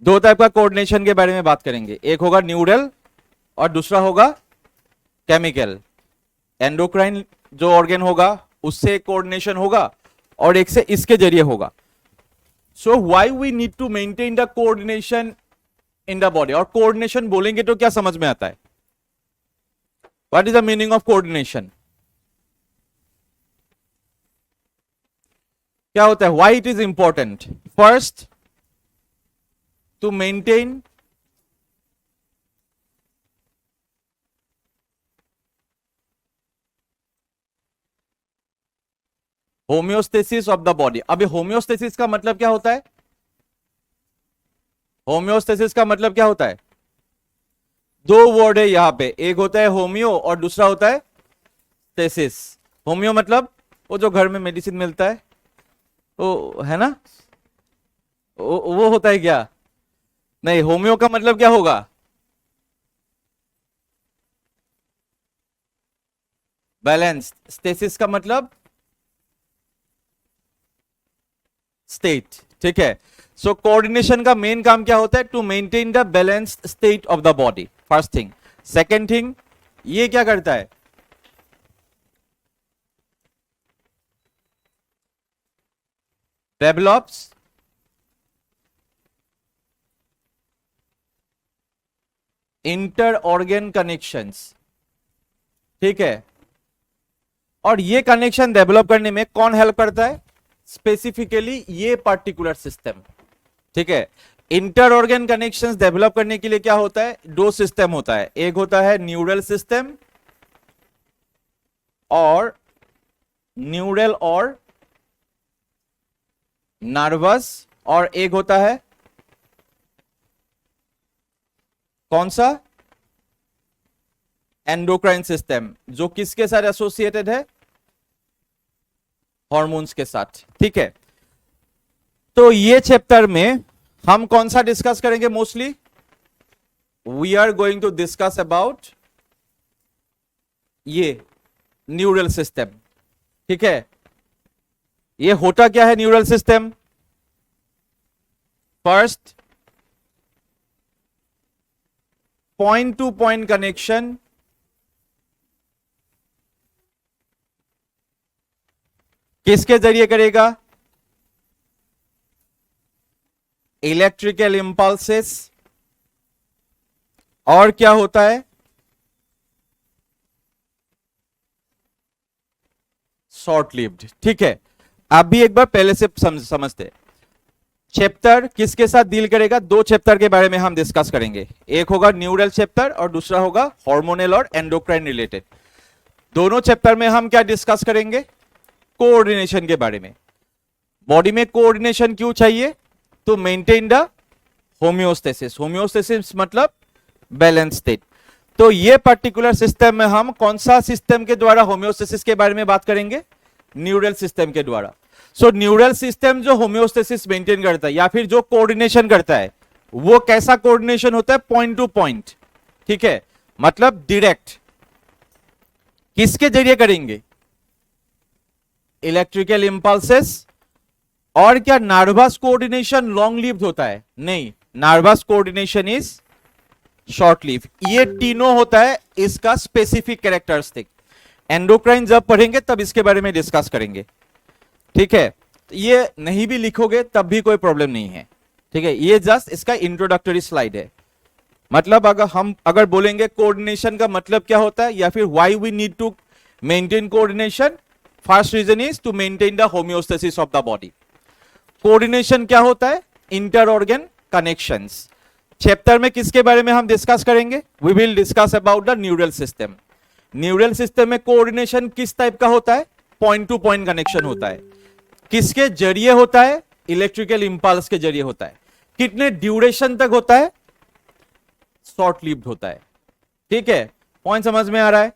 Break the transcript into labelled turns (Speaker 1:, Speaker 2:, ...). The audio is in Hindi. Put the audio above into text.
Speaker 1: दो टाइप का कोऑर्डिनेशन के बारे में बात करेंगे, एक होगा न्यूरल और दूसरा होगा केमिकल। एंडोक्राइन जो ऑर्गन होगा उससे कोऑर्डिनेशन होगा और एक से इसके जरिए होगा। So why we need to maintain the coordination in the body. और कोऑर्डिनेशन बोलेंगे तो क्या समझ में आता है? What is the meaning of coordination? क्या होता है? Why it is important? First, to maintain homeostasis of the body. अभी होम्योस्टेसिस का मतलब क्या होता है? होम्योस्टेसिस का मतलब क्या होता है? दो वर्ड है यहां पे, एक होता है होम्यो और दूसरा होता है स्टेसिस। होम्यो मतलब वो जो घर में मेडिसिन मिलता है वो, है ना? वो होता है क्या? नहीं, होम्यो का मतलब क्या होगा? बैलेंस। स्टेसिस का मतलब स्टेट। ठीक है। सो कोऑर्डिनेशन का मेन काम क्या होता है? To maintain the balanced state of the body, first thing. Second thing, ये क्या करता है? Develops inter organ connections. ठीक है। और ये कनेक्शन डेवलप करने में कौन हेल्प करता है? स्पेसिफिकली ये पार्टिकुलर सिस्टम। ठीक है। इंटर ऑर्गन कनेक्शंस डेवलप करने के लिए क्या होता है? दो सिस्टम होता है, एक होता है न्यूरल सिस्टम और न्यूरल और नर्वस, और एक होता है कौन सा? एंडोक्राइन सिस्टम, जो किसके साथ एसोसिएटेड है? हॉर्मोन्स के साथ। ठीक है। तो ये चैप्टर में हम कौन सा डिस्कस करेंगे? Mostly we are going to discuss about ये न्यूरल सिस्टम। ठीक है। ये होता क्या है neural system? First, point to point connection किसके जरिए करेगा? Electrical impulses. और क्या होता है? Short lived. ठीक है। आप भी एक बार पहले से समझते। चैप्टर किसके साथ डील करेगा? दो चैप्टर के बारे में हम डिस्कस करेंगे, एक होगा न्यूरल चैप्टर और दूसरा होगा हार्मोनल और एंडोक्राइन रिलेटेड। दोनों चैप्टर में हम क्या डिस्कस करेंगे? कोऑर्डिनेशन के बारे में। बॉडी में कोऑर्डिनेशन क्यों चाहिए? To maintain the homeostasis. Homeostasis मतलब बैलेंस स्टेट। तो ये पर्टिकुलर सिस्टम में हम कौन सा सिस्टम के द्वारा होम्योस्टेसिस के बारे में बात करेंगे? न्यूरल सिस्टम के द्वारा। सो न्यूरल सिस्टम जो होम्योस्टेसिस मेंटेन करता है या फिर जो कोऑर्डिनेशन करता है, वो कैसा कोऑर्डिनेशन होता है? Point to point. ठीक है। मतलब डायरेक्ट। किसके जरिए करेंगे? Electrical impulses. और क्या नर्वस कोऑर्डिनेशन लॉन्ग लिव्ड होता है? नहीं, nervous coordination is short live. ये तीनों होता है इसका स्पेसिफिक कैरेक्टरिस्टिक। एंडोक्राइन जब पढ़ेंगे तब इसके बारे में डिस्कस करेंगे। ठीक है। ये नहीं भी लिखोगे तब भी कोई प्रॉब्लम नहीं है। ठीक है। ये जस्ट इसका इंट्रोडक्टरी स्लाइड है। मतलब अगर बोलेंगे कोऑर्डिनेशन का मतलब क्या होता है या फिर why we need to maintain coordination, first reason is to maintain the homeostasis of the body. Coordination क्या होता है? Inter organ connections. चैप्टर में किसके बारे में हम डिस्कस करेंगे? We will discuss about the neural system. Neural system में कोऑर्डिनेशन किस टाइप का होता है? पॉइंट टू पॉइंट कनेक्शन होता है। किसके जरिए होता है? इलेक्ट्रिकल इंपल्स के जरिए होता है। कितने ड्यूरेशन तक होता है? शॉर्ट लिव्ड होता है। ठीक है। पॉइंट समझ में आ रहा है?